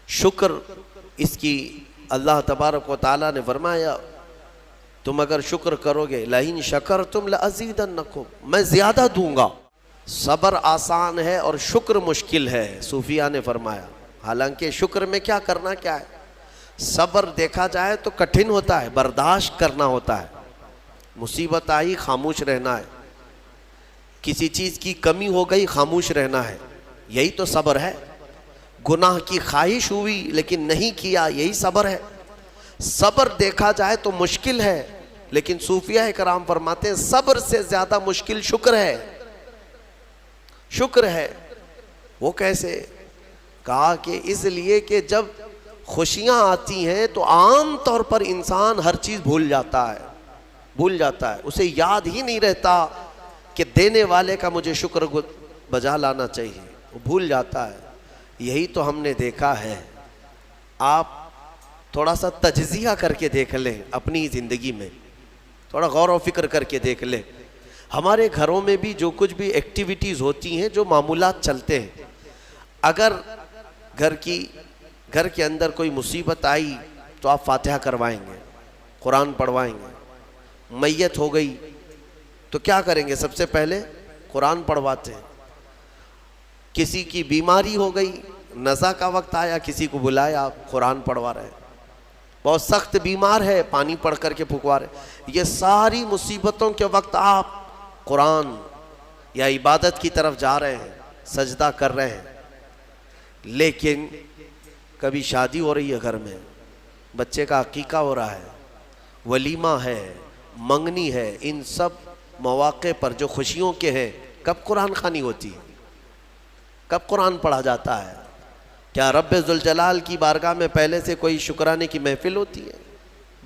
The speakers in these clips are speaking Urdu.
شکر اس کی اللہ تبارک و تعالیٰ نے فرمایا تم اگر شکر کرو گے لَإِن شَكَرْتُمْ لَأَزِيدَنَّكُمْ، میں زیادہ دوں گا۔ صبر آسان ہے اور شکر مشکل ہے، صوفیہ نے فرمایا۔ حالانکہ شکر میں کیا کرنا کیا ہے؟ صبر دیکھا جائے تو کٹھن ہوتا ہے، برداشت کرنا ہوتا ہے، مصیبت آئی خاموش رہنا ہے، کسی چیز کی کمی ہو گئی خاموش رہنا ہے، یہی تو صبر ہے۔ گناہ کی خواہش ہوئی لیکن نہیں کیا، یہی صبر ہے۔ صبر دیکھا جائے تو مشکل ہے، لیکن صوفیہ کرام فرماتے ہیں صبر سے زیادہ مشکل شکر ہے۔ شکر ہے وہ کیسے؟ کہا کہ اس لیے کہ جب خوشیاں آتی ہیں تو عام طور پر انسان ہر چیز بھول جاتا ہے، اسے یاد ہی نہیں رہتا کہ دینے والے کا مجھے شکر بجا لانا چاہیے، وہ بھول جاتا ہے۔ یہی تو ہم نے دیکھا ہے۔ آپ تھوڑا سا تجزیہ کر کے دیکھ لیں اپنی زندگی میں، تھوڑا غور و فکر کر کے دیکھ لیں۔ ہمارے گھروں میں بھی جو کچھ بھی ایکٹیویٹیز ہوتی ہیں، جو معمولات چلتے ہیں، اگر گھر کے اندر کوئی مصیبت آئی تو آپ فاتحہ کروائیں گے، قرآن پڑھوائیں گے۔ میت ہو گئی تو کیا کریں گے؟ سب سے پہلے قرآن پڑھواتے ہیں۔ کسی کی بیماری ہو گئی، نزا کا وقت آیا، کسی کو بلایا، آپ قرآن پڑھوا رہے ہیں۔ بہت سخت بیمار ہے، پانی پڑھ کر کے پھکوا رہے۔ یہ ساری مصیبتوں کے وقت آپ قرآن یا عبادت کی طرف جا رہے ہیں، سجدہ کر رہے ہیں۔ لیکن کبھی شادی ہو رہی ہے گھر میں، بچے کا عقیقہ ہو رہا ہے، ولیمہ ہے، منگنی ہے، ان سب مواقع پر جو خوشیوں کے ہیں، کب قرآن خوانی ہوتی ہے؟ کب قرآن پڑھا جاتا ہے؟ کیا رب ذوالجلال کی بارگاہ میں پہلے سے کوئی شکرانے کی محفل ہوتی ہے؟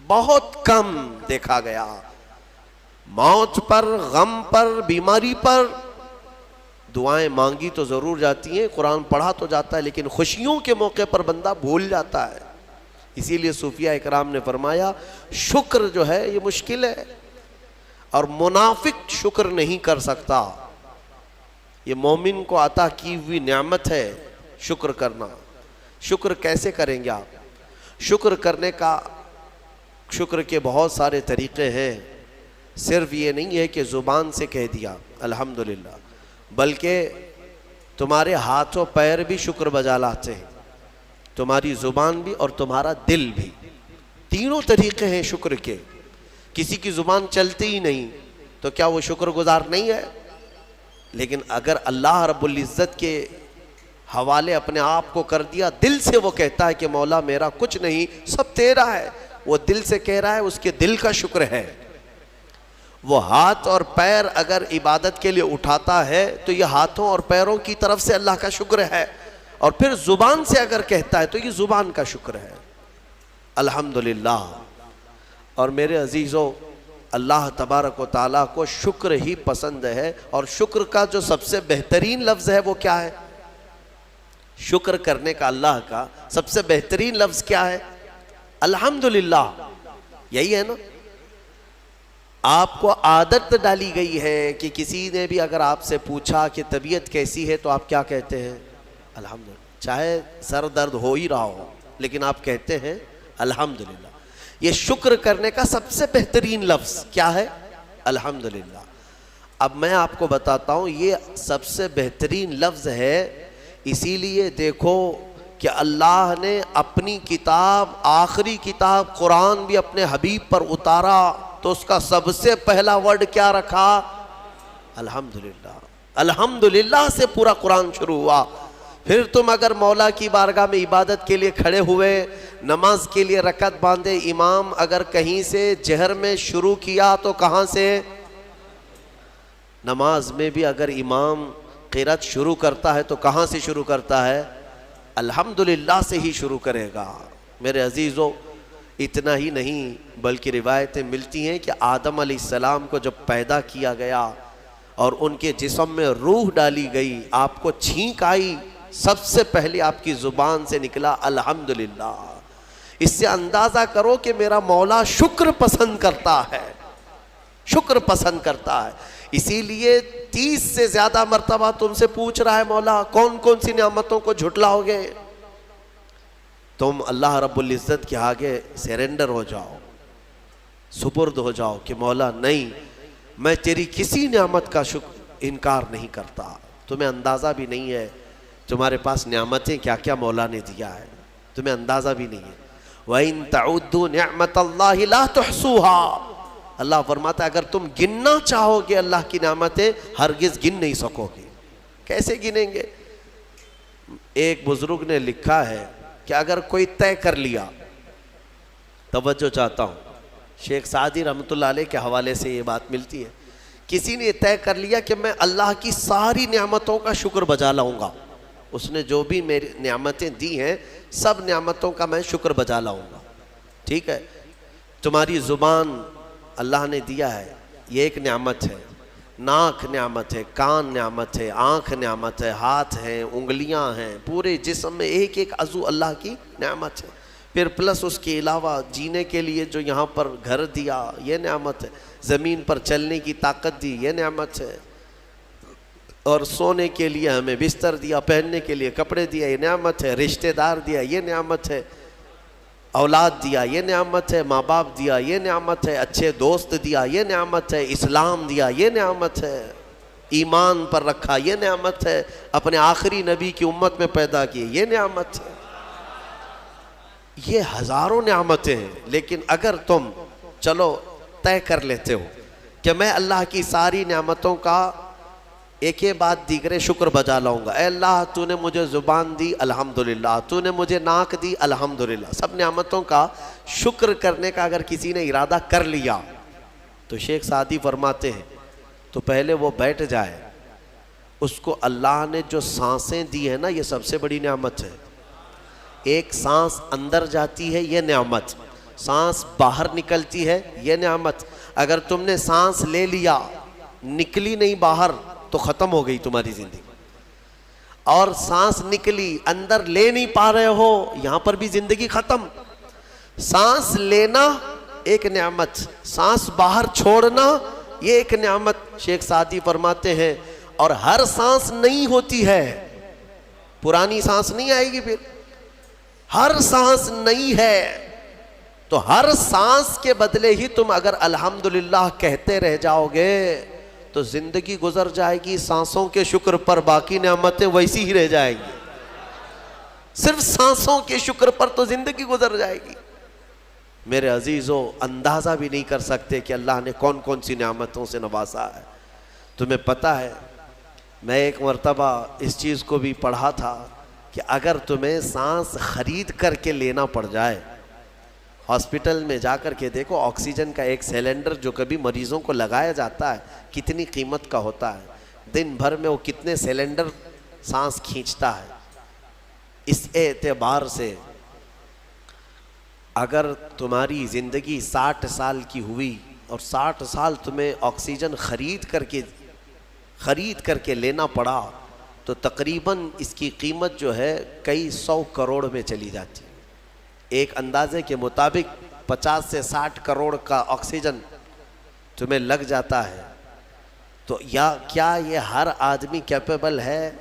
بہت کم دیکھا گیا۔ موت پر، غم پر، بیماری پر دعائیں مانگی تو ضرور جاتی ہیں، قرآن پڑھا تو جاتا ہے، لیکن خوشیوں کے موقع پر بندہ بھول جاتا ہے۔ اسی لیے صوفیہ اکرام نے فرمایا شکر جو ہے یہ مشکل ہے، اور منافق شکر نہیں کر سکتا۔ یہ مومن کو عطا کی ہوئی نعمت ہے شکر کرنا۔ شکر کیسے کریں گے آپ؟ شکر کے بہت سارے طریقے ہیں۔ صرف یہ نہیں ہے کہ زبان سے کہہ دیا الحمدللہ، بلکہ تمہارے ہاتھ و پیر بھی شکر بجا لاتے ہیں، تمہاری زبان بھی اور تمہارا دل بھی۔ تینوں طریقے ہیں شکر کے۔ کسی کی زبان چلتی ہی نہیں تو کیا وہ شکر گزار نہیں ہے؟ لیکن اگر اللہ رب العزت کے حوالے اپنے آپ کو کر دیا، دل سے وہ کہتا ہے کہ مولا میرا کچھ نہیں، سب تیرا ہے، وہ دل سے کہہ رہا ہے، اس کے دل کا شکر ہے۔ وہ ہاتھ اور پیر اگر عبادت کے لیے اٹھاتا ہے تو یہ ہاتھوں اور پیروں کی طرف سے اللہ کا شکر ہے، اور پھر زبان سے اگر کہتا ہے تو یہ زبان کا شکر ہے۔ الحمدللہ۔ اور میرے عزیزوں، اللہ تبارک و تعالیٰ کو شکر ہی پسند ہے، اور شکر کا جو سب سے بہترین لفظ ہے وہ کیا ہے؟ شکر کرنے کا اللہ کا سب سے بہترین لفظ کیا ہے؟ الحمدللہ۔ یہی ہے نا؟ آپ کو عادت ڈالی گئی ہے کہ کسی نے بھی اگر آپ سے پوچھا کہ طبیعت کیسی ہے تو آپ کیا کہتے ہیں؟ الحمدللہ۔ چاہے سر درد ہو ہی رہا ہو لیکن آپ کہتے ہیں الحمدللہ۔ یہ شکر کرنے کا سب سے بہترین لفظ کیا ہے؟ الحمدللہ۔ اب میں آپ کو بتاتا ہوں یہ سب سے بہترین لفظ ہے، اسی لیے دیکھو کہ اللہ نے اپنی کتاب، آخری کتاب قرآن بھی اپنے حبیب پر اتارا تو اس کا سب سے پہلا ورڈ کیا رکھا؟ الحمدللہ۔ الحمدللہ سے پورا قرآن شروع ہوا۔ پھر تم اگر مولا کی بارگاہ میں عبادت کے لیے کھڑے ہوئے، نماز کے لیے رکعت باندھے، امام اگر کہیں سے جہر میں شروع کیا تو کہاں سے؟ نماز میں بھی اگر امام قرات شروع کرتا ہے تو کہاں سے شروع کرتا ہے؟ الحمدللہ سے ہی شروع کرے گا۔ میرے عزیزو، اتنا ہی نہیں بلکہ روایتیں ملتی ہیں کہ آدم علیہ السلام کو جب پیدا کیا گیا اور ان کے جسم میں روح ڈالی گئی، آپ کو چھینک آئی، سب سے پہلے آپ کی زبان سے نکلا الحمدللہ۔ اس سے اندازہ کرو کہ میرا مولا شکر پسند کرتا ہے، شکر پسند کرتا ہے۔ اسی لیے 30 سے زیادہ مرتبہ تم سے پوچھ رہا ہے مولا کون کون سی نعمتوں کو جھٹلاؤ گے؟ تم اللہ رب العزت کے آگے سیرنڈر ہو جاؤ، سپرد ہو جاؤ کہ مولا نہیں، میں تیری کسی نعمت کا انکار نہیں کرتا، تمہیں اندازہ بھی نہیں ہے تمہارے پاس نعمتیں کیا کیا مولا نے دیا ہے، تمہیں اندازہ بھی نہیں ہے۔ وَإِن تَعُدُّوا نِعْمَةَ اللَّهِ لَا تُحْصُوهَا، اللہ فرماتا ہے اگر تم گننا چاہو گے اللہ کی نعمتیں ہرگز گن نہیں سکو گے۔ کیسے گنیں گے؟ ایک بزرگ نے لکھا ہے کہ اگر کوئی طے کر لیا، توجہ چاہتا ہوں، شیخ سعدی رحمۃ اللہ علیہ کے حوالے سے یہ بات ملتی ہے، کسی نے طے کر لیا کہ میں اللہ کی ساری نعمتوں کا شکر بجا لاؤں گا، اس نے جو بھی میری نعمتیں دی ہیں سب نعمتوں کا میں شکر بجا لاؤں گا، ٹھیک ہے؟ تمہاری زبان اللہ نے دیا ہے، یہ ایک نعمت ہے، ناک نعمت ہے، کان نعمت ہے، آنکھ نعمت ہے، ہاتھ ہیں، انگلیاں ہیں، پورے جسم میں ایک ایک عضو اللہ کی نعمت ہے، پھر پلس اس کے علاوہ جینے کے لیے جو یہاں پر گھر دیا یہ نعمت ہے، زمین پر چلنے کی طاقت دی یہ نعمت ہے، اور سونے کے لیے ہمیں بستر دیا، پہننے کے لیے کپڑے دیا یہ نعمت ہے، رشتہ دار دیا یہ نعمت ہے، اولاد دیا یہ نعمت ہے، ماں باپ دیا یہ نعمت ہے، اچھے دوست دیا یہ نعمت ہے، اسلام دیا یہ نعمت ہے، ایمان پر رکھا یہ نعمت ہے، اپنے آخری نبی کی امت میں پیدا کیے یہ نعمت ہے۔ یہ ہزاروں نعمتیں ہیں، لیکن اگر تم چلو طے کر لیتے ہو کہ میں اللہ کی ساری نعمتوں کا ایک ہی بات دیگرے شکر بجا لاؤں گا، اے اللہ تو نے مجھے زبان دی الحمدللہ، تو نے مجھے ناک دی الحمدللہ، سب نعمتوں کا شکر کرنے کا اگر کسی نے ارادہ کر لیا تو شیخ سعدی فرماتے ہیں تو پہلے وہ بیٹھ جائے، اس کو اللہ نے جو سانسیں دی ہیں نا یہ سب سے بڑی نعمت ہے، ایک سانس اندر جاتی ہے یہ نعمت، سانس باہر نکلتی ہے یہ نعمت، اگر تم نے سانس لے لیا نکلی نہیں باہر تو ختم ہو گئی تمہاری زندگی، اور سانس نکلی اندر لے نہیں پا رہے ہو یہاں پر بھی زندگی ختم۔ سانس لینا ایک نعمت، سانس باہر چھوڑنا یہ ایک نعمت، شیخ سعدی فرماتے ہیں، اور ہر سانس نہیں ہوتی ہے، پرانی سانس نہیں آئے گی، پھر ہر سانس نہیں ہے، تو ہر سانس کے بدلے ہی تم اگر الحمدللہ کہتے رہ جاؤ گے تو زندگی گزر جائے گی سانسوں کے شکر پر، باقی نعمتیں ویسی ہی رہ جائیں گی، صرف سانسوں کے شکر پر تو زندگی گزر جائے گی۔ میرے عزیزو اندازہ بھی نہیں کر سکتے کہ اللہ نے کون کون سی نعمتوں سے نوازا ہے۔ تمہیں پتہ ہے میں ایک مرتبہ اس چیز کو بھی پڑھا تھا کہ اگر تمہیں سانس خرید کر کے لینا پڑ جائے، ہاسپٹل میں جا کر کے دیکھو آکسیجن کا ایک سلنڈر جو کبھی مریضوں کو لگایا جاتا ہے کتنی قیمت کا ہوتا ہے، دن بھر میں وہ کتنے سلنڈر سانس کھینچتا ہے۔ اس اعتبار سے اگر تمہاری زندگی 60 سال کی ہوئی اور 60 سال تمہیں آکسیجن خرید کر کے لینا پڑا تو تقریباً اس کی قیمت جو ہے کئی 100 کروڑ میں چلی جاتی ہے۔ ایک اندازے کے مطابق 50 سے 60 کروڑ کا آکسیجن تمہیں لگ جاتا ہے، تو کیا یہ ہر آدمی کیپیبل ہے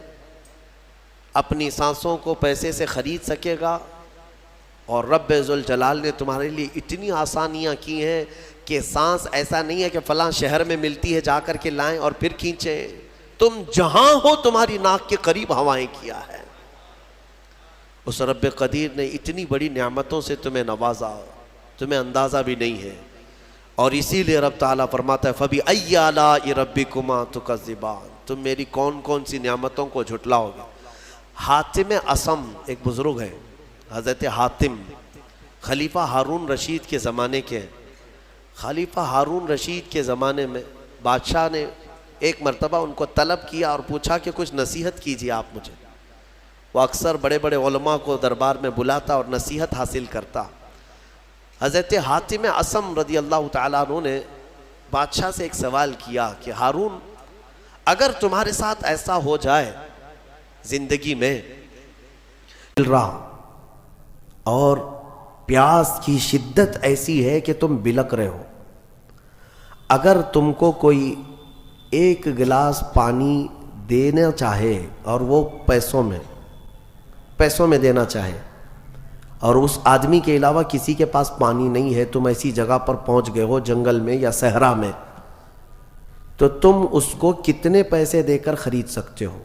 اپنی سانسوں کو پیسے سے خرید سکے گا؟ اور رب ذوالجلال نے تمہارے لیے اتنی آسانیاں کی ہیں کہ سانس ایسا نہیں ہے کہ فلاں شہر میں ملتی ہے جا کر کے لائیں اور پھر کھینچیں، تم جہاں ہو تمہاری ناک کے قریب ہوائیں کیا ہے۔ اس رب قدیر نے اتنی بڑی نعمتوں سے تمہیں نوازا، تمہیں اندازہ بھی نہیں ہے، اور اسی لیے رب تعالیٰ فرماتا ہے فَبِأَيِّ آلَاءِ رَبِّكُمَا تُكَذِّبَانِ، تم میری کون کون سی نعمتوں کو جھٹلاؤ گے۔ حاتم اصم ایک بزرگ ہے، حضرت حاتم خلیفہ ہارون رشید کے زمانے کے ہیں۔ خلیفہ ہارون رشید کے زمانے میں بادشاہ نے ایک مرتبہ ان کو طلب کیا اور پوچھا کہ کچھ نصیحت کیجیے آپ مجھے۔ وہ اکثر بڑے بڑے علماء کو دربار میں بلاتا اور نصیحت حاصل کرتا۔ حضرت حاتم اصم رضی اللہ تعالیٰ عنہ نے بادشاہ سے ایک سوال کیا کہ ہارون اگر تمہارے ساتھ ایسا ہو جائے زندگی میں اور پیاس کی شدت ایسی ہے کہ تم بلک رہے ہو، اگر تم کو کوئی ایک گلاس پانی دینا چاہے اور وہ پیسوں میں دینا چاہے، اور اس آدمی کے علاوہ کسی کے پاس پانی نہیں ہے، تم ایسی جگہ پر پہنچ گئے ہو جنگل میں یا صحرا میں، تو تم اس کو کتنے پیسے دے کر خرید سکتے ہو؟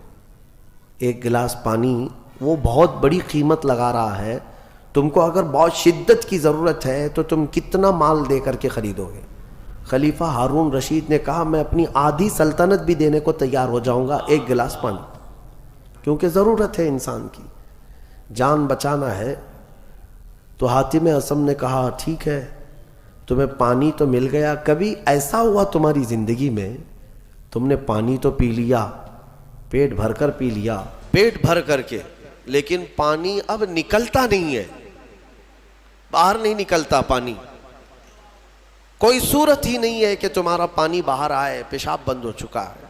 ایک گلاس پانی وہ بہت بڑی قیمت لگا رہا ہے، تم کو اگر بہت شدت کی ضرورت ہے تو تم کتنا مال دے کر کے خریدو گے؟ خلیفہ ہارون رشید نے کہا میں اپنی آدھی سلطنت بھی دینے کو تیار ہو جاؤں گا ایک گلاس پانی، کیونکہ ضرورت ہے انسان کی، جان بچانا ہے۔ تو حاتم اصم نے کہا ٹھیک ہے، تمہیں پانی تو مل گیا، کبھی ایسا ہوا تمہاری زندگی میں تم نے پانی تو پی لیا، پیٹ بھر کر پی لیا، پیٹ بھر کر کے، لیکن پانی اب نکلتا نہیں ہے، باہر نہیں نکلتا پانی، کوئی صورت ہی نہیں ہے کہ تمہارا پانی باہر آئے، پیشاب بند ہو چکا ہے۔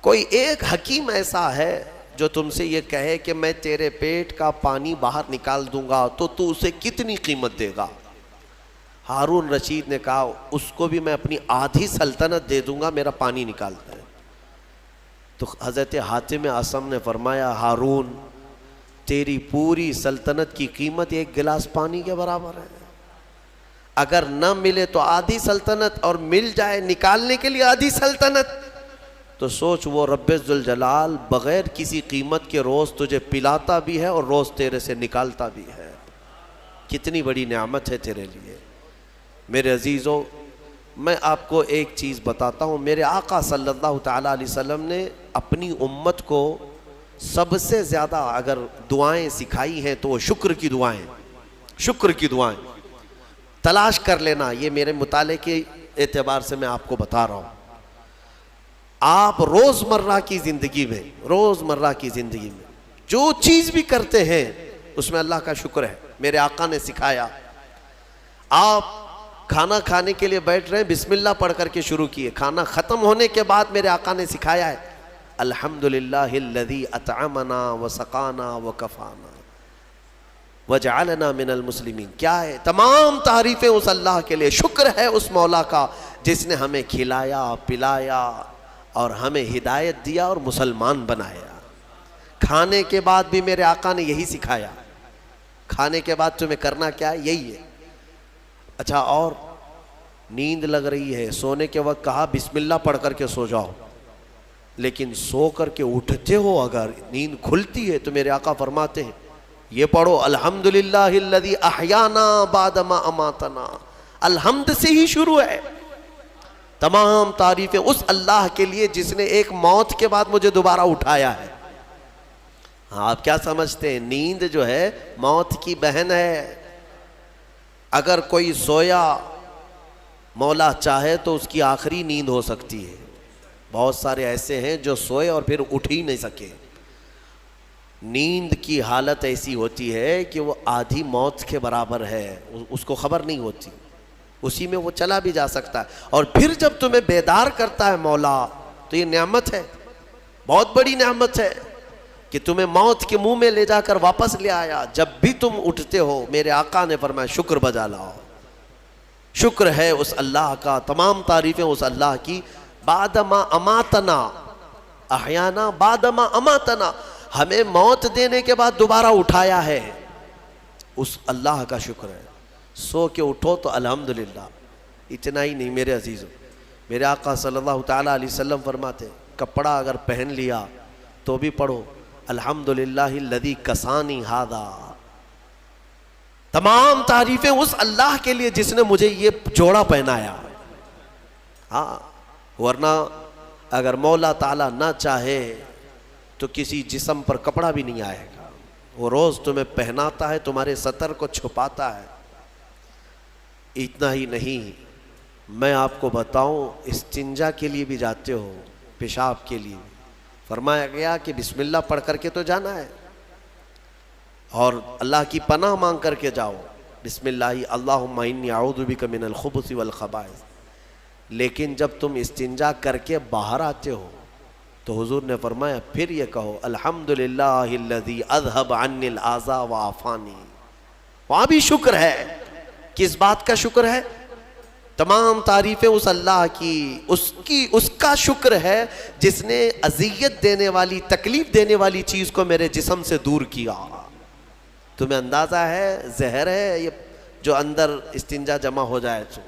کوئی ایک حکیم ایسا ہے جو تم سے یہ کہے کہ میں تیرے پیٹ کا پانی باہر نکال دوں گا تو تو اسے کتنی قیمت دے گا؟ ہارون رشید نے کہا اس کو بھی میں اپنی آدھی سلطنت دے دوں گا، میرا پانی نکالتا ہے۔ تو حضرت حاتم اصم نے فرمایا ہارون تیری پوری سلطنت کی قیمت ایک گلاس پانی کے برابر ہے، اگر نہ ملے تو آدھی سلطنت اور مل جائے نکالنے کے لیے آدھی سلطنت، تو سوچ وہ رب ذوالجلال بغیر کسی قیمت کے روز تجھے پلاتا بھی ہے اور روز تیرے سے نکالتا بھی ہے، کتنی بڑی نعمت ہے تیرے لیے۔ میرے عزیزوں، میں آپ کو ایک چیز بتاتا ہوں، میرے آقا صلی اللہ تعالیٰ علیہ وسلم نے اپنی امت کو سب سے زیادہ اگر دعائیں سکھائی ہیں تو وہ شکر کی دعائیں، شکر کی دعائیں تلاش کر لینا، یہ میرے مطالعے کے اعتبار سے میں آپ کو بتا رہا ہوں۔ آپ روزمرہ کی زندگی میں، روزمرہ کی زندگی میں جو چیز بھی کرتے ہیں اس میں اللہ کا شکر ہے، میرے آقا نے سکھایا۔ آپ کھانا کھانے کے لیے بیٹھ رہے ہیں، بسم اللہ پڑھ کر کے شروع کیے، کھانا ختم ہونے کے بعد میرے آقا نے سکھایا ہے الحمدللہ الذی اطعمنا وسقانا وکفانا وجعلنا من المسلمین۔ کیا ہے؟ تمام تعریفیں اس اللہ کے لیے، شکر ہے اس مولا کا جس نے ہمیں کھلایا پلایا اور ہمیں ہدایت دیا اور مسلمان بنایا۔ کھانے کے بعد بھی میرے آقا نے یہی سکھایا، کھانے کے بعد تمہیں کرنا کیا ہے؟ یہی ہے۔ اچھا، اور نیند لگ رہی ہے، سونے کے وقت کہا بسم اللہ پڑھ کر کے سو جاؤ، لیکن سو کر کے اٹھتے ہو اگر نیند کھلتی ہے تو میرے آقا فرماتے ہیں یہ پڑھو الحمدللہ الذی احیانا بعد ما اماتنا، الحمد سے ہی شروع ہے، تمام تعریفیں اس اللہ کے لیے جس نے ایک موت کے بعد مجھے دوبارہ اٹھایا ہے۔ ہاں، آپ کیا سمجھتے ہیں؟ نیند جو ہے موت کی بہن ہے، اگر کوئی سویا مولا چاہے تو اس کی آخری نیند ہو سکتی ہے، بہت سارے ایسے ہیں جو سوئے اور پھر اٹھ ہی نہیں سکے۔ نیند کی حالت ایسی ہوتی ہے کہ وہ آدھی موت کے برابر ہے، اس کو خبر نہیں ہوتی، اسی میں وہ چلا بھی جا سکتا ہے، اور پھر جب تمہیں بیدار کرتا ہے مولا تو یہ نعمت ہے، بہت بڑی نعمت ہے کہ تمہیں موت کے منہ میں لے جا کر واپس لے آیا۔ جب بھی تم اٹھتے ہو میرے آقا نے فرمایا شکر بجا لاؤ، شکر ہے اس اللہ کا، تمام تعریفیں اس اللہ کی، بعد ما اماتنا احیانا بعد ما اماتنا، ہمیں موت دینے کے بعد دوبارہ اٹھایا ہے، اس اللہ کا شکر ہے۔ سو کے اٹھو تو الحمدللہ۔ اتنا ہی نہیں میرے عزیزوں، میرے آقا صلی اللہ تعالیٰ علیہ وسلم فرماتے کپڑا اگر پہن لیا تو بھی پڑھو الحمدللہ الذی کسانی ھذا، تمام تعریفیں اس اللہ کے لیے جس نے مجھے یہ جوڑا پہنایا۔ ہاں، ورنہ اگر مولا تعالیٰ نہ چاہے تو کسی جسم پر کپڑا بھی نہیں آئے گا، وہ روز تمہیں پہناتا ہے، تمہارے سطر کو چھپاتا ہے۔ اتنا ہی نہیں، میں آپ کو بتاؤں استنجا کے لیے بھی جاتے ہو، پیشاب کے لیے فرمایا گیا کہ بسم اللہ پڑھ کر کے تو جانا ہے اور اللہ کی پناہ مانگ کر کے جاؤ، بسم اللہ اللہم انی اعوذ بک من الخبث والخبائث، لیکن جب تم استنجا کر کے باہر آتے ہو تو حضور نے فرمایا پھر یہ کہو الحمدللہ الذی اذھب عنی الاذى وعافانی۔ وہاں بھی شکر ہے، کس بات کا شکر ہے؟ تمام تعریفیں اس اللہ کی، اس کا شکر ہے جس نے اذیت دینے والی، تکلیف دینے والی چیز کو میرے جسم سے دور کیا۔ تمہیں اندازہ ہے زہر ہے یہ جو اندر استنجا جمع ہو جائے تو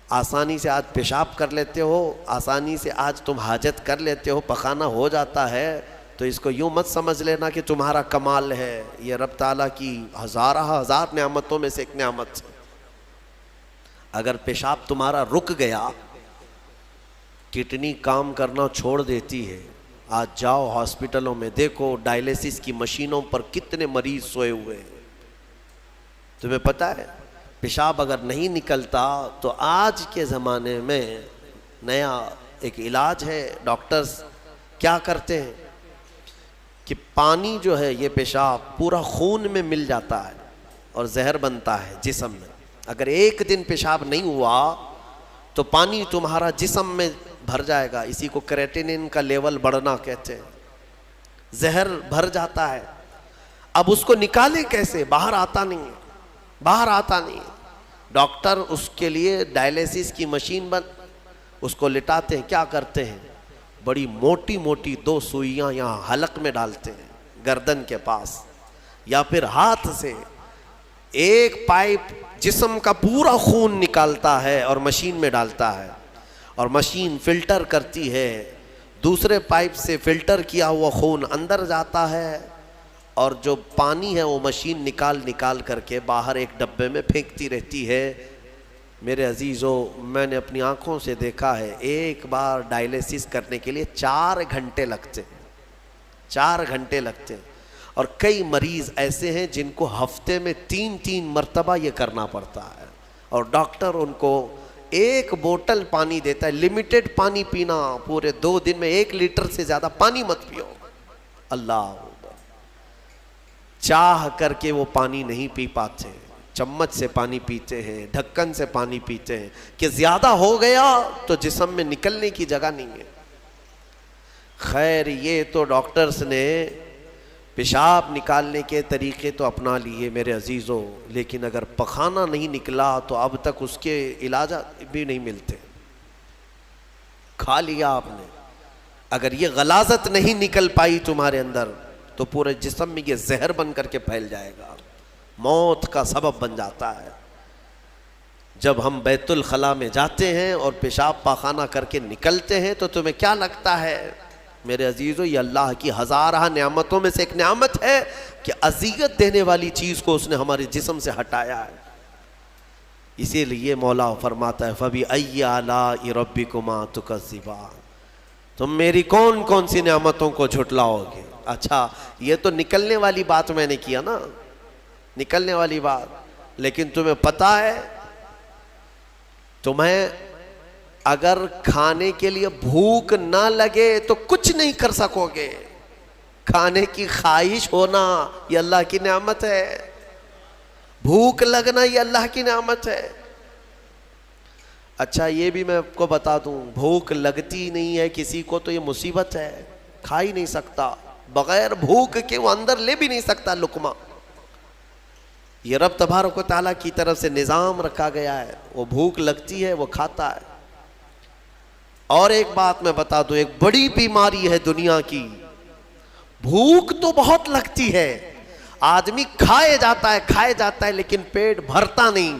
آسانی سے آج پیشاب کر لیتے ہو، آسانی سے آج تم حاجت کر لیتے ہو، پخانہ ہو جاتا ہے، تو اس کو یوں مت سمجھ لینا کہ تمہارا کمال ہے، یہ رب تعالیٰ کی ہزار نعمتوں میں سے ایک نعمت ہے۔ اگر پیشاب تمہارا رک گیا، کڈنی کام کرنا چھوڑ دیتی ہے، آج جاؤ ہاسپٹلوں میں دیکھو ڈائلیسس کی مشینوں پر کتنے مریض سوئے ہوئے ہیں۔ تمہیں پتہ ہے پیشاب اگر نہیں نکلتا تو آج کے زمانے میں نیا ایک علاج ہے، ڈاکٹرز کیا کرتے ہیں کہ پانی جو ہے یہ پیشاب پورا خون میں مل جاتا ہے اور زہر بنتا ہے جسم میں۔ اگر ایک دن پیشاب نہیں ہوا تو پانی تمہارا جسم میں بھر جائے گا، اسی کو کریٹینن کا لیول بڑھنا کہتے ہیں، زہر بھر جاتا ہے۔ اب اس کو نکالیں کیسے؟ باہر آتا نہیں ہے، باہر آتا نہیں ہے۔ ڈاکٹر اس کے لیے ڈائلیسس کی مشین اس کو لٹاتے ہیں، کیا کرتے ہیں بڑی موٹی موٹی 2 سوئیاں یہاں حلق میں ڈالتے ہیں گردن کے پاس، یا پھر ہاتھ سے ایک پائپ جسم کا پورا خون نکالتا ہے اور مشین میں ڈالتا ہے، اور مشین فلٹر کرتی ہے، دوسرے پائپ سے فلٹر کیا ہوا خون اندر جاتا ہے، اور جو پانی ہے وہ مشین نکال کر کے باہر ایک ڈبے میں پھینکتی رہتی ہے۔ میرے عزیزو، میں نے اپنی آنکھوں سے دیکھا ہے ایک بار ڈائلیسس کرنے کے لیے 4 گھنٹے لگتے ہیں، 4 گھنٹے لگتے ہیں، اور کئی مریض ایسے ہیں جن کو ہفتے میں 3 مرتبہ یہ کرنا پڑتا ہے، اور ڈاکٹر ان کو 1 بوتل پانی دیتا ہے، لمیٹڈ پانی پینا، پورے 2 دن میں 1 لیٹر سے زیادہ پانی مت پیو۔ اللہ چاہ کر کے وہ پانی نہیں پی پاتے، چمچ سے پانی پیتے ہیں، ڈھکن سے پانی پیتے ہیں کہ زیادہ ہو گیا تو جسم میں نکلنے کی جگہ نہیں ہے۔ خیر یہ تو ڈاکٹرز نے پیشاب نکالنے کے طریقے تو اپنا لیے میرے عزیزوں، لیکن اگر پخانہ نہیں نکلا تو اب تک اس کے علاجات بھی نہیں ملتے۔ کھا لیا آپ نے، اگر یہ غلاظت نہیں نکل پائی تمہارے اندر تو پورے جسم میں یہ زہر بن کر کے پھیل جائے گا، موت کا سبب بن جاتا ہے۔ جب ہم بیت الخلاء میں جاتے ہیں اور پیشاب پاخانہ کر کے نکلتے ہیں تو تمہیں کیا لگتا ہے میرے عزیزو؟ یہ اللہ کی ہزارہ نعمتوں میں سے ایک نعمت ہے کہ اذیت دینے والی چیز کو اس نے ہمارے جسم سے ہٹایا ہے۔ اسی لیے مولا فرماتا ہے فَبِأَيِّ آلَاءِ رَبِّكُمَا تُكَذِّبَانِ، تم میری کون کون سی نعمتوں کو جھٹلاؤ گے؟ اچھا یہ تو نکلنے والی بات میں نے کیا نا، نکلنے والی بات، لیکن تمہیں پتہ ہے تمہیں اگر کھانے کے لیے بھوک نہ لگے تو کچھ نہیں کر سکو گے۔ کھانے کی خواہش ہونا یہ اللہ کی نعمت ہے، بھوک لگنا یہ اللہ کی نعمت ہے۔ اچھا یہ بھی میں آپ کو بتا دوں، بھوک لگتی نہیں ہے کسی کو تو یہ مصیبت ہے، کھا ہی نہیں سکتا، بغیر بھوک کے وہ اندر لے بھی نہیں سکتا لقمہ۔ یہ رب تبارک و تعالیٰ کی طرف سے نظام رکھا گیا ہے، وہ بھوک لگتی ہے وہ کھاتا ہے۔ اور ایک بات میں بتا دوں، ایک بڑی بیماری ہے دنیا کی، بھوک تو بہت لگتی ہے، آدمی کھائے جاتا ہے لیکن پیٹ بھرتا نہیں،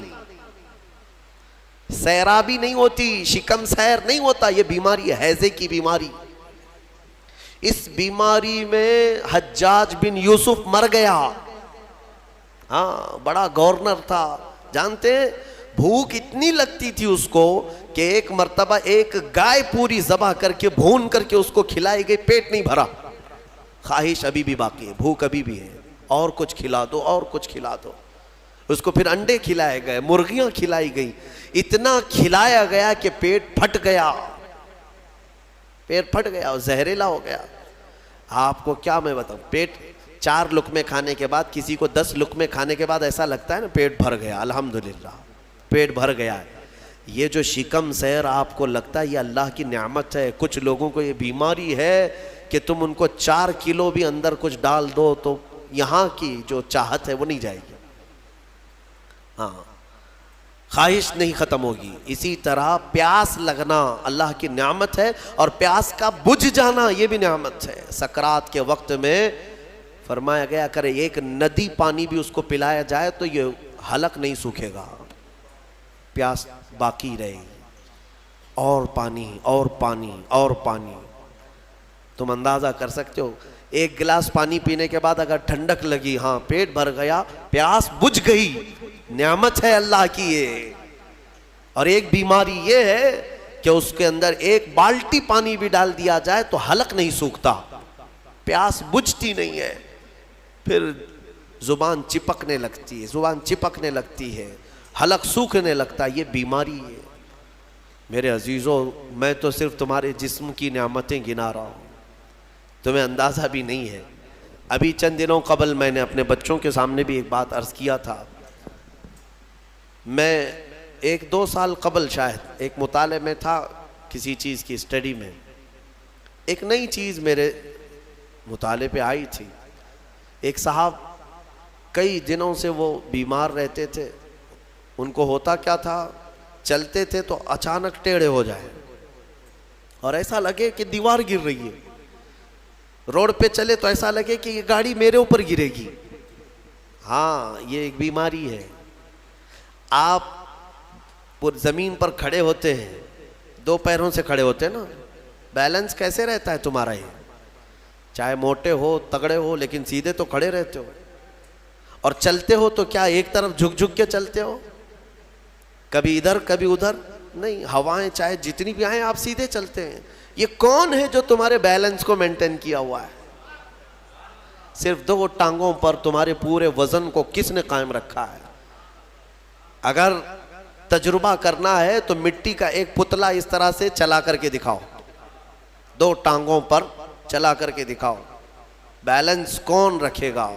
سیرابی نہیں ہوتی، شکم سیر نہیں ہوتا۔ یہ بیماری ہے ہیضے کی بیماری۔ اس بیماری میں حجاج بن یوسف مر گیا، ہاں بڑا گورنر تھا، جانتے ہیں بھوک اتنی لگتی تھی اس کو کہ ایک مرتبہ ایک گائے پوری ذبح کر کے بھون کر کے اس کو کھلائی گئی، پیٹ نہیں بھرا، خواہش ابھی بھی باقی ہے، بھوک ابھی بھی ہے، اور کچھ کھلا دو اور کچھ کھلا دو۔ اس کو پھر انڈے کھلائے گئے، مرغیاں کھلائی گئی، اتنا کھلایا گیا کہ پیٹ پھٹ گیا، پیٹ پھٹ گیا اور زہریلا ہو گیا۔ آپ کو کیا میں بتاؤں، پیٹ 4 لقمے کھانے کے بعد، کسی کو 10 لقمے کھانے کے بعد ایسا لگتا ہے نا پیٹ بھر گیا، الحمدللہ پیٹ بھر گیا ہے۔ یہ جو شکم سیر آپ کو لگتا ہے یہ اللہ کی نعمت ہے۔ کچھ لوگوں کو یہ بیماری ہے کہ تم ان کو 4 کلو بھی اندر کچھ ڈال دو تو یہاں کی جو چاہت ہے وہ نہیں جائے گی، ہاں خواہش نہیں ختم ہوگی۔ اسی طرح پیاس لگنا اللہ کی نعمت ہے، اور پیاس کا بجھ جانا یہ بھی نعمت ہے۔ سکرات کے وقت میں فرمایا گیا اگر ایک ندی پانی بھی اس کو پلایا جائے تو یہ حلق نہیں سوکھے گا، پیاس باقی رہے گی، اور پانی اور پانی اور پانی. تم اندازہ کر سکتے ہو ایک گلاس پانی پینے کے بعد اگر ٹھنڈک لگی، ہاں پیٹ بھر گیا، پیاس بجھ گئی، نعمت ہے اللہ کی یہ. اور ایک بیماری یہ ہے کہ اس کے اندر ایک بالٹی پانی بھی ڈال دیا جائے تو حلق نہیں سوکھتا، پیاس بجھتی نہیں ہے، پھر زبان چپکنے لگتی ہے، زبان چپکنے لگتی ہے، حلق سوکھنے لگتا ہے. یہ بیماری ہے. میرے عزیزوں، میں تو صرف تمہارے جسم کی نعمتیں گنا رہا ہوں، تمہیں اندازہ بھی نہیں ہے. ابھی چند دنوں قبل میں نے اپنے بچوں کے سامنے بھی ایک بات عرض کیا تھا. میں 1-2 سال قبل شاید ایک مطالعے میں تھا، کسی چیز کی اسٹڈی میں، ایک نئی چیز میرے مطالعے پہ آئی تھی. ایک صاحب کئی دنوں سے وہ بیمار رہتے تھے. ان کو ہوتا کیا تھا، چلتے تھے تو اچانک ٹیڑھے ہو جائے اور ایسا لگے کہ دیوار گر رہی ہے. روڈ پہ چلے تو ایسا لگے کہ یہ گاڑی میرے اوپر گرے گی. ہاں یہ ایک بیماری ہے. آپ زمین پر کھڑے ہوتے ہیں، 2 پیروں سے کھڑے ہوتے ہیں نا، بیلنس کیسے رہتا ہے تمہارا؟ یہ چاہے موٹے ہو تگڑے ہو لیکن سیدھے تو کھڑے رہتے ہو. اور چلتے ہو تو کیا ایک طرف جھک جھک کے چلتے ہو؟ کبھی ادھر کبھی ادھر نہیں. ہوائیں چاہے جتنی بھی آئیں آپ سیدھے چلتے ہیں. یہ کون ہے جو تمہارے بیلنس کو مینٹین کیا ہوا ہے؟ صرف 2 ٹانگوں پر تمہارے پورے وزن کو کس نے قائم رکھا ہے؟ اگر تجربہ کرنا ہے تو مٹی کا ایک پتلا اس طرح سے چلا کر کے دکھاؤ، 2 ٹانگوں پر چلا کر کے دکھاؤ، بیلنس کون رکھے گا؟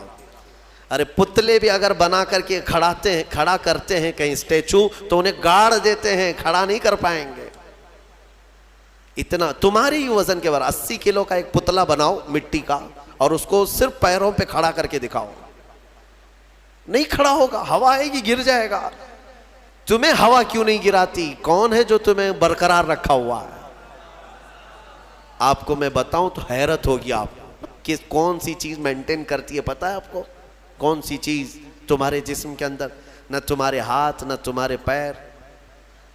ارے پتلے بھی اگر بنا کر کے کھڑا کرتے ہیں کہیں اسٹیچو تو انہیں گاڑ دیتے ہیں، کھڑا نہیں کر پائیں گے. اتنا تمہاری ہی وزن کے بعد 80 کلو کا ایک پتلا بناؤ مٹی کا اور اس کو صرف پیروں پہ کھڑا کر کے دکھاؤ، نہیں کھڑا ہوگا، ہوا آئے گی گر جائے گا. تمہیں ہوا کیوں نہیں گراتی؟ کون ہے جو تمہیں برقرار رکھا ہوا ہے؟ آپ کو میں بتاؤں تو حیرت ہوگی آپ کہ کون سی چیز مینٹین کرتی ہے. پتہ ہے آپ کو کون سی چیز تمہارے جسم کے اندر؟ نہ تمہارے ہاتھ نہ تمہارے پیر.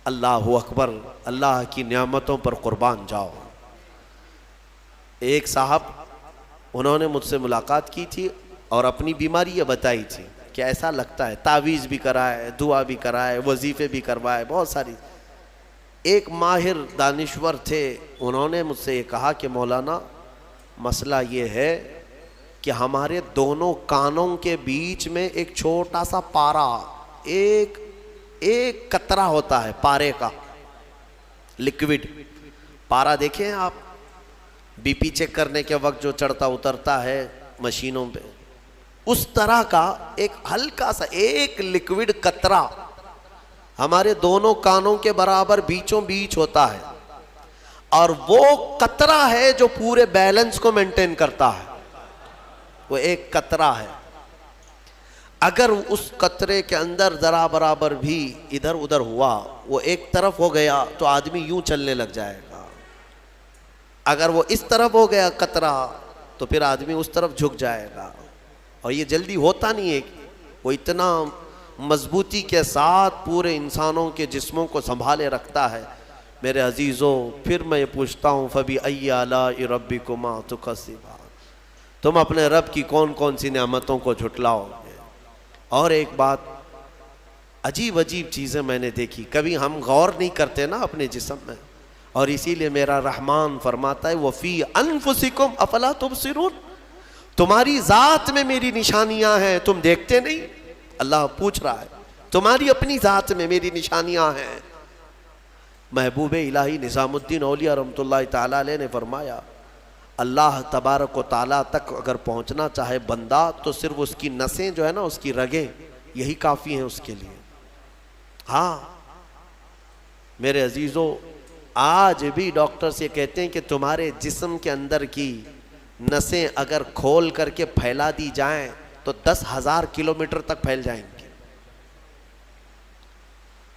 اللہ اکبر، اللہ کی نعمتوں پر قربان جاؤ. ایک صاحب انہوں نے مجھ سے ملاقات کی تھی اور اپنی بیماری یہ بتائی تھی کہ ایسا لگتا ہے، تعویذ بھی کرائے، دعا بھی کرائے، وظیفے بھی کروائے، بہت ساری. ایک ماہر دانشور تھے، انہوں نے مجھ سے یہ کہا کہ مولانا مسئلہ یہ ہے کہ ہمارے دونوں کانوں کے بیچ میں ایک چھوٹا سا پارا، ایک قطرہ ہوتا ہے پارے کا، لکوڈ پارا. دیکھیں آپ بی پی چیک کرنے کے وقت جو چڑھتا اترتا ہے مشینوں پہ، اس طرح کا ایک ہلکا سا ایک لکوڈ قطرہ ہمارے دونوں کانوں کے برابر بیچوں بیچ ہوتا ہے، اور وہ قطرہ ہے جو پورے بیلنس کو مینٹین کرتا ہے. وہ ایک قطرہ ہے. اگر اس قطرے کے اندر ذرا برابر بھی ادھر ادھر ہوا، وہ ایک طرف ہو گیا تو آدمی یوں چلنے لگ جائے گا. اگر وہ اس طرف ہو گیا قطرہ تو پھر آدمی اس طرف جھک جائے گا. اور یہ جلدی ہوتا نہیں ہے. وہ اتنا مضبوطی کے ساتھ پورے انسانوں کے جسموں کو سنبھالے رکھتا ہے. میرے عزیزوں، پھر میں یہ پوچھتا ہوں فَبِأَيِّ آلَاءِ رَبِّكُمَا تُكَذِّبَانِ، تم اپنے رب کی کون کون سی نعمتوں کو جھٹلاؤ گے؟ اور ایک بات، عجیب چیزیں میں نے دیکھی، کبھی ہم غور نہیں کرتے نا اپنے جسم میں، اور اسی لیے میرا رحمان فرماتا ہے وَفِي أَنفُسِكُمْ أَفَلَا تُبْصِرُونَ، تمہاری ذات میں میری نشانیاں ہیں، تم دیکھتے نہیں؟ اللہ پوچھ رہا ہے تمہاری اپنی ذات میں میری نشانیاں ہیں. محبوب الہی نظام الدین اولیاء رحمۃ اللہ تعالیٰ علیہ نے فرمایا اللہ تبارک و تعالیٰ تک اگر پہنچنا چاہے بندہ تو صرف اس کی نسیں جو ہے نا، اس کی رگیں، یہی کافی ہیں اس کے لیے. ہاں میرے عزیزوں، آج بھی ڈاکٹرز یہ کہتے ہیں کہ تمہارے جسم کے اندر کی نسیں اگر کھول کر کے پھیلا دی جائیں تو 10,000 کلومیٹر تک پھیل جائیں گے،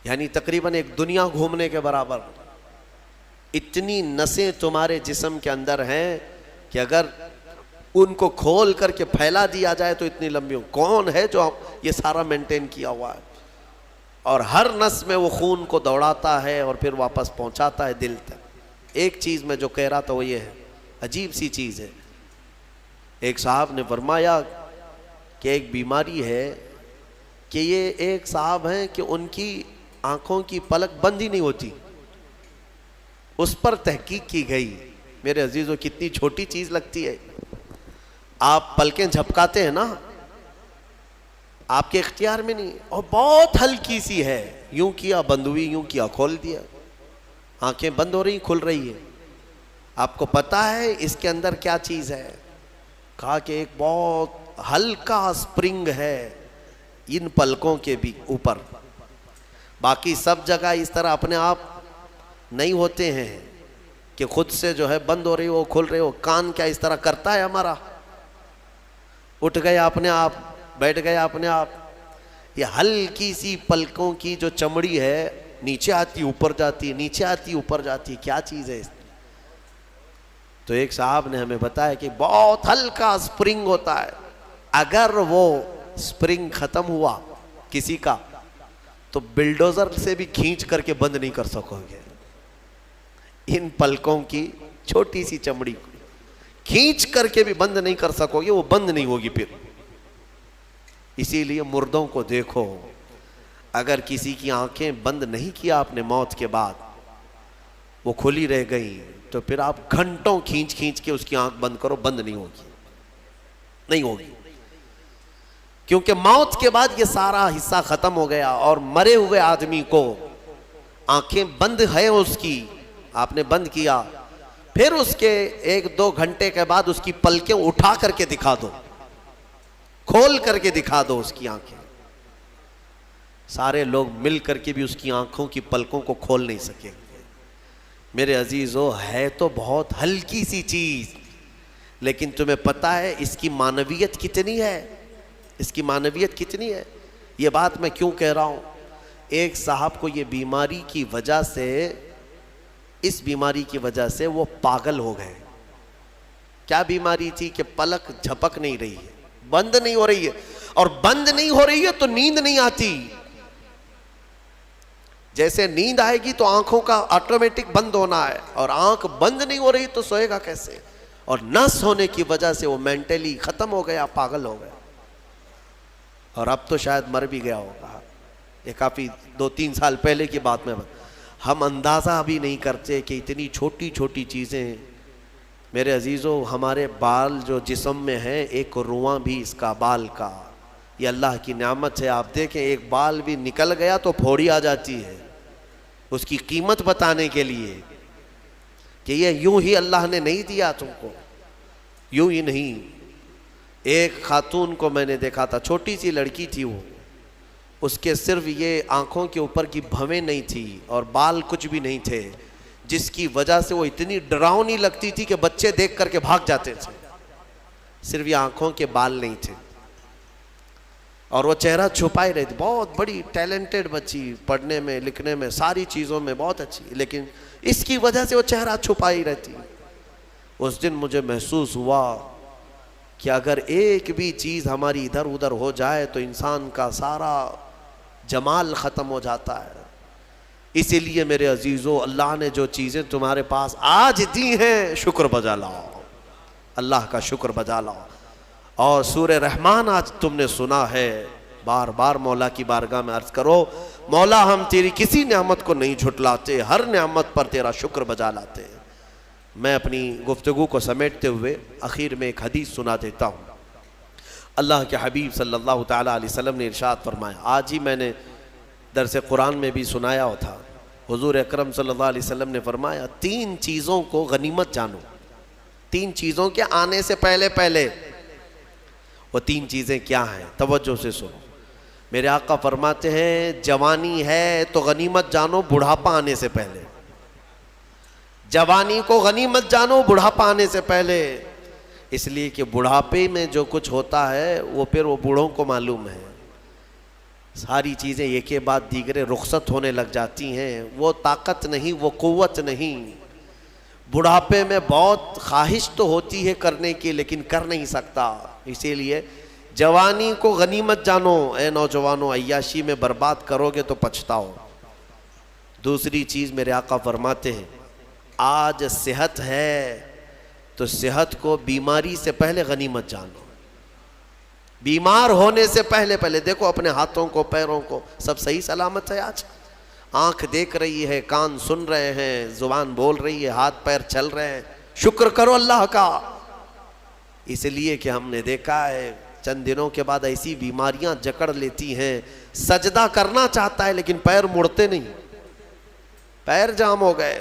یعنی تقریباً ایک دنیا گھومنے کے برابر. اتنی نسیں تمہارے جسم کے اندر ہیں کہ اگر ان کو کھول کر کے پھیلا دیا جائے تو اتنی لمبی ہو. کون ہے جو یہ سارا مینٹین کیا ہوا ہے؟ اور ہر نس میں وہ خون کو دوڑاتا ہے اور پھر واپس پہنچاتا ہے دل تک. ایک چیز میں جو کہہ رہا تھا وہ یہ ہے، عجیب سی چیز ہے. ایک صاحب نے فرمایا کہ ایک بیماری ہے کہ یہ ایک صاحب ہیں کہ ان کی آنکھوں کی پلک بند ہی نہیں ہوتی. اس پر تحقیق کی گئی. میرے عزیزو کتنی چھوٹی چیز لگتی ہے. آپ پلکیں جھپکاتے ہیں نا، آپ کے اختیار میں نہیں، اور بہت ہلکی سی ہے. یوں کیا بند ہوئی، یوں کیا کھول دیا. آنکھیں بند ہو رہی کھل رہی ہے. آپ کو پتا ہے اس کے اندر کیا چیز ہے؟ کہا کہ ایک بہت ہلکا سپرنگ ہے ان پلکوں کے بھی اوپر. باقی سب جگہ اس طرح اپنے آپ نہیں ہوتے ہیں کہ خود سے جو ہے بند ہو رہی ہو کھل رہی ہو. کان کیا اس طرح کرتا ہے ہمارا؟ اٹھ گیا اپنے آپ، بیٹھ گیا اپنے آپ. یہ ہلکی سی پلکوں کی جو چمڑی ہے نیچے آتی اوپر جاتی، نیچے آتی اوپر جاتی. کیا چیز ہے اس؟ تو ایک صاحب نے ہمیں بتایا کہ بہت ہلکا سپرنگ ہوتا ہے. اگر وہ سپرنگ ختم ہوا کسی کا تو بلڈوزر سے بھی کھینچ کر کے بند نہیں کر سکو گے. ان پلکوں کی چھوٹی سی چمڑی کو کھینچ کر کے بھی بند نہیں کر سکو گے، وہ بند نہیں ہوگی پھر. اسی لیے مردوں کو دیکھو، اگر کسی کی آنکھیں بند نہیں کیا آپ نے موت کے بعد، وہ کھلی رہ گئی، تو پھر آپ گھنٹوں کھینچ کھینچ کے اس کی آنکھ بند کرو، بند نہیں ہوگی، نہیں ہوگی. کیونکہ موت کے بعد یہ سارا حصہ ختم ہو گیا. اور مرے ہوئے آدمی کو آنکھیں بند ہے اس کی، آپ نے بند کیا، پھر اس کے 1-2 گھنٹے کے بعد اس کی پلکیں اٹھا کر کے دکھا دو، کھول کر کے دکھا دو اس کی آنکھیں. سارے لوگ مل کر کے بھی اس کی آنکھوں کی پلکوں کو کھول نہیں سکیں گے. میرے عزیزو، ہے تو بہت ہلکی سی چیز، لیکن تمہیں پتا ہے اس کی معنویت کتنی ہے؟ اس کی معنویت کتنی ہے؟ یہ بات میں کیوں کہہ رہا ہوں؟ ایک صاحب کو یہ بیماری کی وجہ سے، اس بیماری کی وجہ سے وہ پاگل ہو گئے. کیا بیماری تھی؟ کہ پلک جھپک نہیں رہی ہے، بند نہیں ہو رہی ہے. اور بند نہیں ہو رہی ہے تو نیند نہیں آتی. جیسے نیند آئے گی تو آنکھوں کا آٹومیٹک بند ہونا ہے، اور آنکھ بند نہیں ہو رہی تو سوئے گا کیسے؟ اور نس ہونے کی وجہ سے وہ مینٹلی ختم ہو گیا، پاگل ہو گیا. اور اب تو شاید مر بھی گیا ہوگا. یہ کافی 2-3 سال پہلے کی بات میں ہم اندازہ بھی نہیں کرتے کہ اتنی چھوٹی چھوٹی چیزیں. میرے عزیزو، ہمارے بال جو جسم میں ہیں، ایک رواں بھی اس کا بال کا، یہ اللہ کی نعمت ہے. آپ دیکھیں ایک بال بھی نکل گیا تو پھوڑی آ جاتی ہے اس کی قیمت بتانے کے لیے کہ یہ یوں ہی اللہ نے نہیں دیا تم کو، یوں ہی نہیں. ایک خاتون کو میں نے دیکھا تھا، چھوٹی سی لڑکی تھی، وہ اس کے صرف یہ آنکھوں کے اوپر کی بھویں نہیں تھی اور بال کچھ بھی نہیں تھے، جس کی وجہ سے وہ اتنی ڈراؤنی لگتی تھی کہ بچے دیکھ کر کے بھاگ جاتے تھے. صرف یہ آنکھوں کے بال نہیں تھے اور وہ چہرہ چھپائے رہتی. بہت بڑی ٹیلنٹڈ بچی، پڑھنے میں لکھنے میں ساری چیزوں میں بہت اچھی، لیکن اس کی وجہ سے وہ چہرہ چھپائی رہتی. اس دن مجھے محسوس ہوا کہ اگر ایک بھی چیز ہماری ادھر ادھر ہو جائے تو انسان کا سارا جمال ختم ہو جاتا ہے. اسی لیے میرے عزیزو، اللہ نے جو چیزیں تمہارے پاس آج دی ہیں، شکر بجا لاؤ، اللہ کا شکر بجا لاؤ. اور سورہ رحمان آج تم نے سنا ہے، بار بار مولا کی بارگاہ میں عرض کرو، مولا ہم تیری کسی نعمت کو نہیں جھٹلاتے، ہر نعمت پر تیرا شکر بجا لاتے ہیں. میں اپنی گفتگو کو سمیٹتے ہوئے آخر میں ایک حدیث سنا دیتا ہوں. اللہ کے حبیب صلی اللہ تعالیٰ علیہ وسلم نے ارشاد فرمایا، آج ہی میں نے درس قرآن میں بھی سنایا تھا. حضور اکرم صلی اللہ علیہ وسلم نے فرمایا، 3 چیزوں کو غنیمت جانو. 3 چیزوں کے آنے سے پہلے پہلے. وہ 3 چیزیں کیا ہیں؟ توجہ سے سنو. میرے آقا فرماتے ہیں، جوانی ہے تو غنیمت جانو بڑھاپا آنے سے پہلے. جوانی کو غنیمت جانو بڑھاپا آنے سے پہلے. اس لیے کہ بڑھاپے میں جو کچھ ہوتا ہے وہ پھر وہ بوڑھوں کو معلوم ہے. ساری چیزیں ایک کے بعد دیگرے رخصت ہونے لگ جاتی ہیں. وہ طاقت نہیں، وہ قوت نہیں. بڑھاپے میں بہت خواہش تو ہوتی ہے کرنے کی لیکن کر نہیں سکتا. اسی لیے جوانی کو غنیمت جانو اے نوجوانوں، عیاشی میں برباد کرو گے تو پچھتاؤ. دوسری چیز میرے آقا فرماتے ہیں آج صحت ہے تو صحت کو بیماری سے پہلے غنیمت جانو. بیمار ہونے سے پہلے دیکھو اپنے ہاتھوں کو پیروں کو سب صحیح سلامت ہے. آج آنکھ دیکھ رہی ہے، کان سن رہے ہیں، زبان بول رہی ہے، ہاتھ پیر چل رہے ہیں. شکر کرو اللہ کا. اس لیے کہ ہم نے دیکھا ہے چند دنوں کے بعد ایسی بیماریاں جکڑ لیتی ہیں، سجدہ کرنا چاہتا ہے لیکن پیر مڑتے نہیں، پیر جام ہو گئے.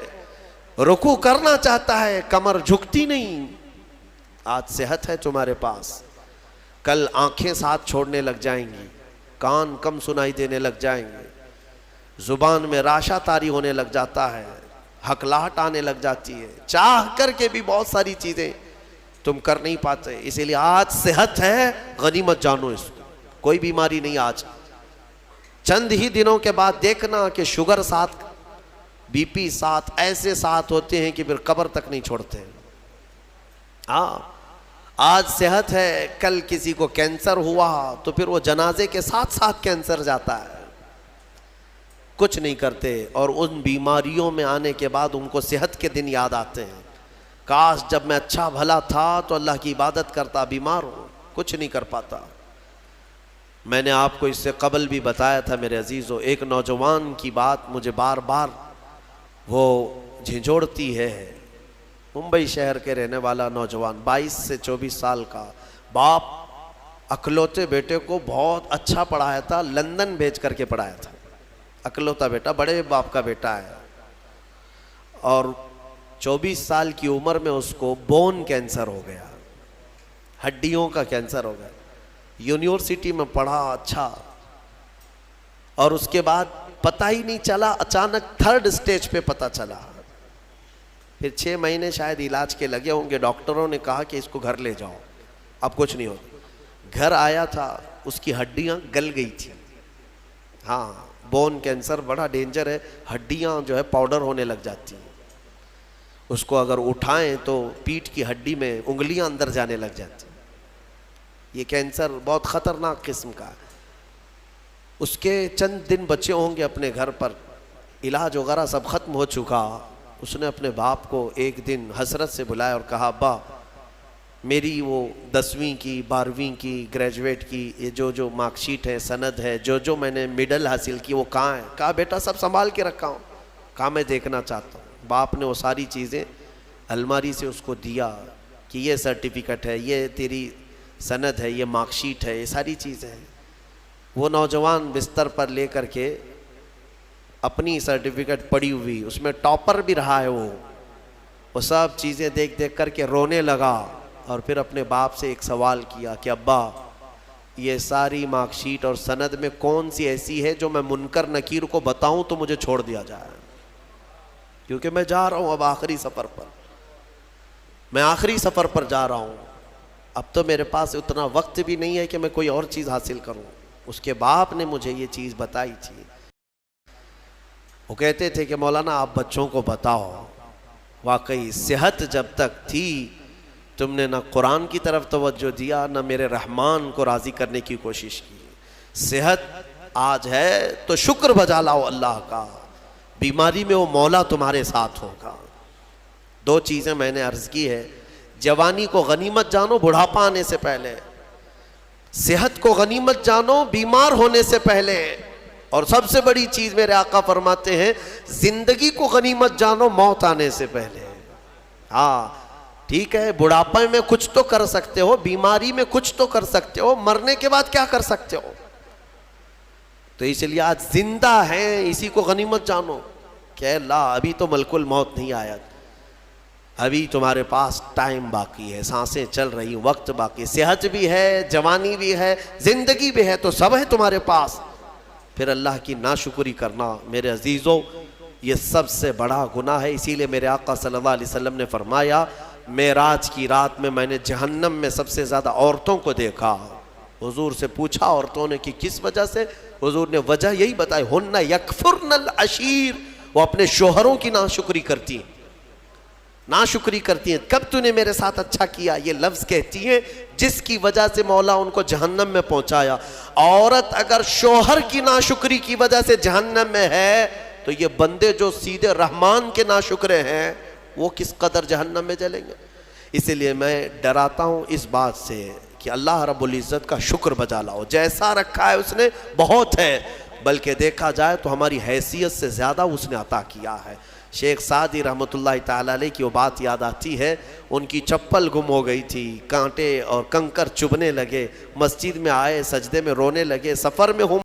رکوع کرنا چاہتا ہے، کمر جھکتی نہیں. آج صحت ہے تمہارے پاس، کل آنکھیں ساتھ چھوڑنے لگ جائیں گی، کان کم سنائی دینے لگ جائیں گے، زبان میں راشا طاری ہونے لگ جاتا ہے، ہکلاہٹ آنے لگ جاتی ہے. چاہ کر کے بھی بہت ساری چیزیں تم کر نہیں پاتے. اسی لیے آج صحت ہے، غنیمت جانو اس کو. کوئی بیماری نہیں. آج چند ہی دنوں کے بعد دیکھنا کہ شوگر ساتھ، بی پی ساتھ، ایسے ساتھ ہوتے ہیں کہ پھر قبر تک نہیں چھوڑتے. ہاں آج صحت ہے، کل کسی کو کینسر ہوا تو پھر وہ جنازے کے ساتھ ساتھ کینسر جاتا ہے. کچھ نہیں کرتے اور ان بیماریوں میں آنے کے بعد ان کو صحت کے دن یاد آتے ہیں. کاش جب میں اچھا بھلا تھا تو اللہ کی عبادت کرتا، بیمار ہوں کچھ نہیں کر پاتا. میں نے آپ کو اس سے قبل بھی بتایا تھا میرے عزیزو، ایک نوجوان کی بات مجھے بار بار وہ جھنجھوڑتی ہے. ممبئی شہر کے رہنے والا نوجوان، 22 سے 24 سال کا، باپ اکلوتے بیٹے کو بہت اچھا پڑھایا تھا، لندن بھیج کر کے پڑھایا تھا. اکلوتا بیٹا، بڑے باپ کا بیٹا ہے، اور 24 سال کی عمر میں اس کو بون کینسر ہو گیا، ہڈیوں کا کینسر ہو گیا. یونیورسٹی میں پڑھا اچھا، اور اس کے بعد پتہ ہی نہیں چلا، اچانک 3rd اسٹیج پہ پتہ چلا. پھر 6 مہینے شاید علاج کے لگے ہوں گے. ڈاکٹروں نے کہا کہ اس کو گھر لے جاؤ، اب کچھ نہیں ہوتا. گھر آیا تھا، اس کی ہڈیاں گل گئی تھیں. ہاں بون کینسر بڑا ڈینجر ہے، ہڈیاں جو ہے پاؤڈر ہونے لگ جاتی ہیں. اس کو اگر اٹھائیں تو پیٹھ کی ہڈی میں انگلیاں اندر جانے لگ جاتی ہیں. یہ کینسر بہت خطرناک قسم کا ہے. اس کے چند دن بچے ہوں گے اپنے گھر پر، علاج وغیرہ سب ختم ہو چکا. اس نے اپنے باپ کو ایک دن حسرت سے بلایا اور کہا ابا میری وہ 10ویں کی 12ویں کی گریجویٹ کی یہ جو مارک شیٹ ہے، سند ہے، جو میں نے میڈل حاصل کی وہ کہاں ہے؟ کہا بیٹا سب سنبھال کے رکھا ہوں. کہا میں دیکھنا چاہتا ہوں. باپ نے وہ ساری چیزیں الماری سے اس کو دیا کہ یہ سرٹیفکیٹ ہے، یہ تیری سند ہے، یہ مارک شیٹ ہے، یہ ساری چیزیں ہیں. وہ نوجوان بستر پر لے کر کے اپنی سرٹیفکیٹ پڑی ہوئی، اس میں ٹاپر بھی رہا ہے، وہ سب چیزیں دیکھ دیکھ کر کے رونے لگا. اور پھر اپنے باپ سے ایک سوال کیا کہ ابا یہ ساری مارک شیٹ اور سند میں کون سی ایسی ہے جو میں منکر نکیر کو بتاؤں تو مجھے چھوڑ دیا جائے؟ کیونکہ میں جا رہا ہوں اب آخری سفر پر، میں آخری سفر پر جا رہا ہوں. اب تو میرے پاس اتنا وقت بھی نہیں ہے کہ میں کوئی اور چیز حاصل کروں. اس کے باپ نے مجھے یہ چیز بتائی تھی. وہ کہتے تھے کہ مولانا آپ بچوں کو بتاؤ، واقعی صحت جب تک تھی تم نے نہ قرآن کی طرف توجہ دیا، نہ میرے رحمان کو راضی کرنے کی کوشش کی. صحت آج ہے تو شکر بجا لاؤ اللہ کا، بیماری میں وہ مولا تمہارے ساتھ ہوگا. 2 چیزیں میں نے عرض کی ہے. جوانی کو غنیمت جانو بڑھاپا آنے سے پہلے، صحت کو غنیمت جانو بیمار ہونے سے پہلے، اور سب سے بڑی چیز میرے آقا فرماتے ہیں زندگی کو غنیمت جانو موت آنے سے پہلے. ہاں ٹھیک ہے، بڑھاپے میں کچھ تو کر سکتے ہو، بیماری میں کچھ تو کر سکتے ہو، مرنے کے بعد کیا کر سکتے ہو؟ تو اس لیے آج زندہ ہیں، اسی کو غنیمت جانو کہ اللہ ابھی تو ملک الموت نہیں آیا، ابھی تمہارے پاس ٹائم باقی ہے، سانسیں چل رہی، وقت باقی، صحت بھی ہے، جوانی بھی ہے، زندگی بھی ہے، تو سب ہے تمہارے پاس. پھر اللہ کی ناشکری کرنا میرے عزیزو یہ سب سے بڑا گناہ ہے. اسی لیے میرے آقا صلی اللہ علیہ وسلم نے فرمایا معراج کی رات میں نے جہنم میں سب سے زیادہ عورتوں کو دیکھا. حضور سے پوچھا عورتوں نے کہ کس وجہ سے؟ حضور نے وجہ یہی بتائی، ہن یکفرن العشیر، وہ اپنے شوہروں کی ناشکری کرتی ہیں. ناشکری کرتی ہیں. کب تو نے میرے ساتھ اچھا کیا, یہ لفظ کہتی ہیں جس کی وجہ سے مولا ان کو جہنم میں پہنچایا. عورت اگر شوہر کی ناشکری کی وجہ سے جہنم میں ہے تو یہ بندے جو سیدھے رحمان کے ناشکرے ہیں وہ کس قدر جہنم میں جلیں گے. اسی لیے میں ڈراتا ہوں اس بات سے کہ اللہ رب العزت کا شکر بجا لاؤ. جیسا رکھا ہے اس نے بہت ہے, بلکہ دیکھا جائے تو ہماری حیثیت سے زیادہ اس نے عطا کیا ہے. شیخ سعدی رحمۃ اللہ تعالیٰ علیہ کی وہ بات یاد آتی ہے, ان کی چپل گم ہو گئی تھی, کانٹے اور کنکر چبھنے لگے, مسجد میں آئے سجدے میں رونے لگے, سفر میں ہوں